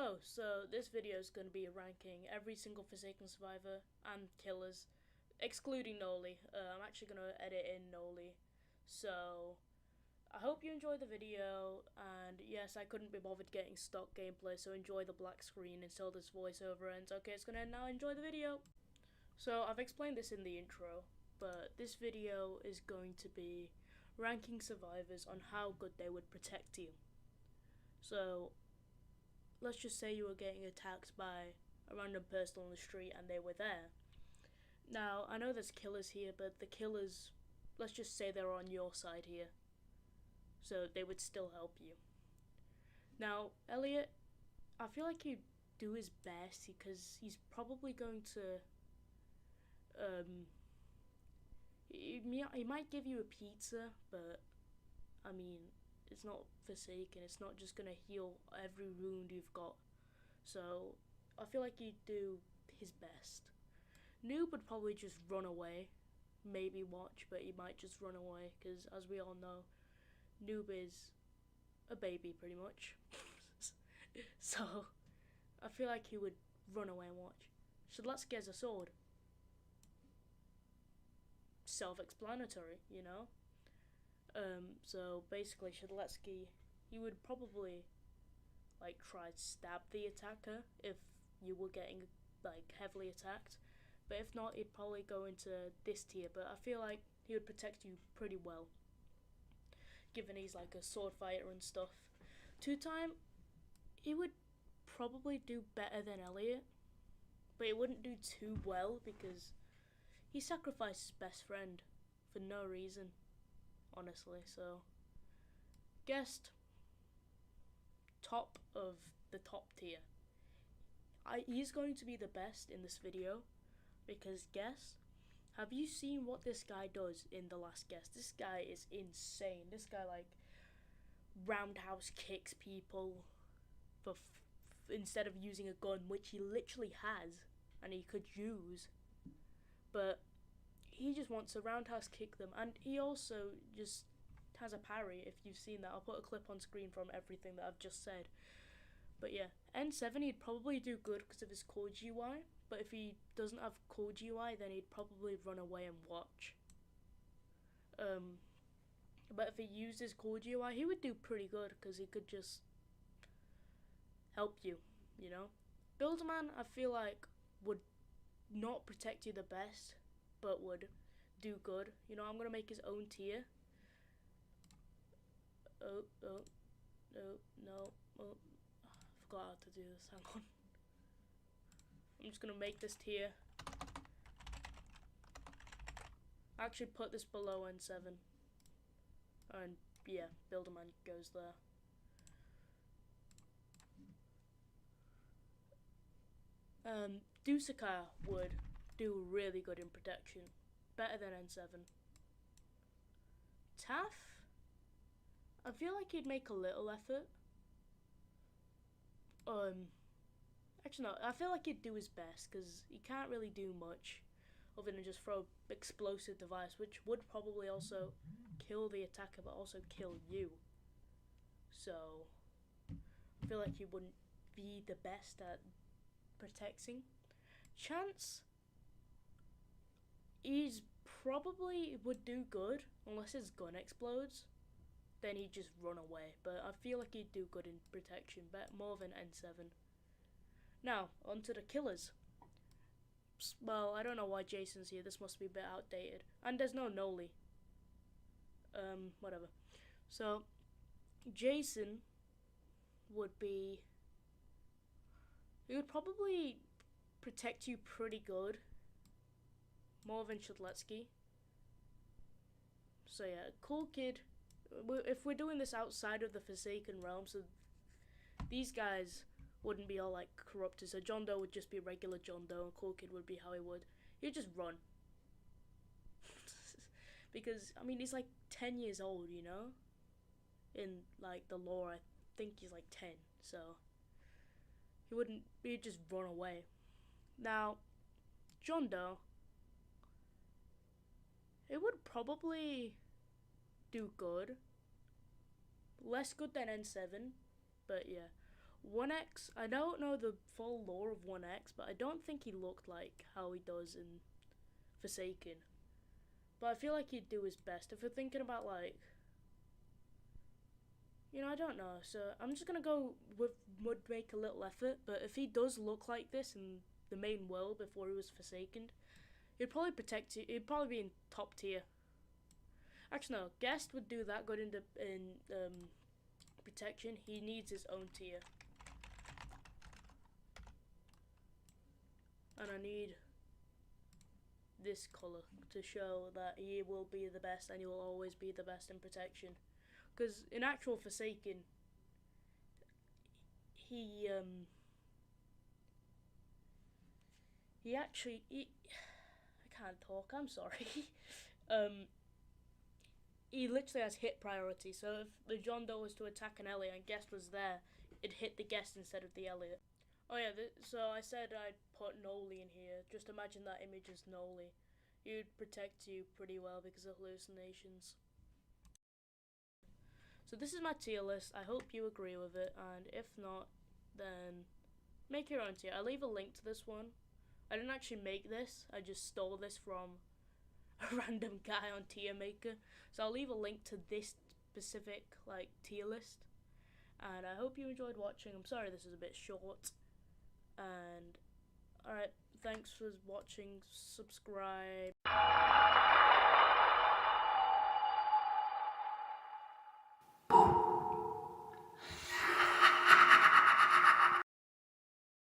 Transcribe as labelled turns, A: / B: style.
A: Hello, so this video is going to be ranking every single Forsaken Survivor and killers, excluding Noli. I'm actually going to edit in Noli. So, I hope you enjoy the video, and yes, I couldn't be bothered getting stock gameplay, so enjoy the black screen until this voiceover ends. Okay, it's going to end now, enjoy the video! So, I've explained this in the intro, but this video is going to be ranking survivors on how good they would protect you. So, let's just say you were getting attacked by a random person on the street and they were there. Now, I know there's killers here, but the killers, let's just say they're on your side here. So they would still help you. Now, Elliot, I feel like he'd do his best because he's probably going to, he might give you a pizza, but, I mean, it's not Forsaken, it's not just gonna heal every wound you've got. So, I feel like he'd do his best. Noob would probably just run away. Maybe watch, but he might just run away, because as we all know, Noob is a baby, pretty much. So, I feel like he would run away and watch. Shadletsky has a sword. Self-explanatory, you know? So basically Shadletsky, he would probably like try to stab the attacker if you were getting like heavily attacked, but if not, he'd probably go into this tier. But I feel like he would protect you pretty well, given he's like a sword fighter and stuff. 2-time, he would probably do better than Elliot, but he wouldn't do too well because he sacrificed his best friend for no reason, honestly. So, Guest, top of the top tier. He's going to be the best in this video because Guest, have you seen what this guy does in The Last Guest? This guy is insane. This guy like roundhouse kicks people for instead of using a gun, which he literally has and he could use, but he just wants to roundhouse kick them. And he also just has a parry, if you've seen that. I'll put a clip on screen from everything that I've just said. But yeah, N7 he'd probably do good because of his core GUI, but if he doesn't have core GUI, then he'd probably run away and watch. But if he used his core GUI, he would do pretty good because he could just help you, you know? Builderman, I feel like, would not protect you the best, but would do good. You know, I'm gonna make his own tier. No, I forgot how to do this, hang on. I'm just gonna make this tier. Actually put this below N7. And yeah, Builderman goes there. Dusaka would do really good in protection. Better than N7. Taff, I feel like he'd make a little effort. Actually no, I feel like he'd do his best because he can't really do much other than just throw explosive device, which would probably also kill the attacker but also kill you. So I feel like he wouldn't be the best at protecting. Chance, he's probably would do good unless his gun explodes, then he'd just run away, but I feel like he'd do good in protection, but more than N7. Now, on to the killers. Well, I don't know why Jason's here, this must be a bit outdated. And there's no Noli. Whatever. So, Jason would be... he would probably protect you pretty good. More than Shadletsky. So yeah, cool kid. If we're doing this outside of the Forsaken realm, so these guys wouldn't be all like corrupted. So John Doe would just be regular John Doe, and Cool Kid would be how he would. He'd just run. Because, I mean, he's like 10 years old, you know? In like the lore, I think he's like 10. So he'd just run away. Now, John Doe, it would probably do good. Less good than N7, but yeah. 1X, I don't know the full lore of 1X, but I don't think he looked like how he does in Forsaken. But I feel like he'd do his best. If we're thinking about, like, you know, I don't know. So I'm just gonna go with would make a little effort. But if he does look like this in the main world before he was Forsaken, he'd probably protect you. He'd probably be in top tier. Actually, no. Guest would do that good in protection. He needs his own tier. And I need this colour to show that he will be the best and he will always be the best in protection. Because in actual Forsaken, he actually I can't talk. I'm sorry. He literally has hit priority. So if the John Doe was to attack an Elliot and Guest was there, it'd hit the Guest instead of the Elliot. Oh yeah, so I said I'd put Noli in here. Just imagine that image as Noli. He would protect you pretty well because of hallucinations. So this is my tier list. I hope you agree with it, and if not, then make your own tier. I'll leave a link to this one. I didn't actually make this. I just stole this from a random guy on Tier Maker. So I'll leave a link to this specific like tier list. And I hope you enjoyed watching. I'm sorry this is a bit short. And alright, thanks for watching. Subscribe.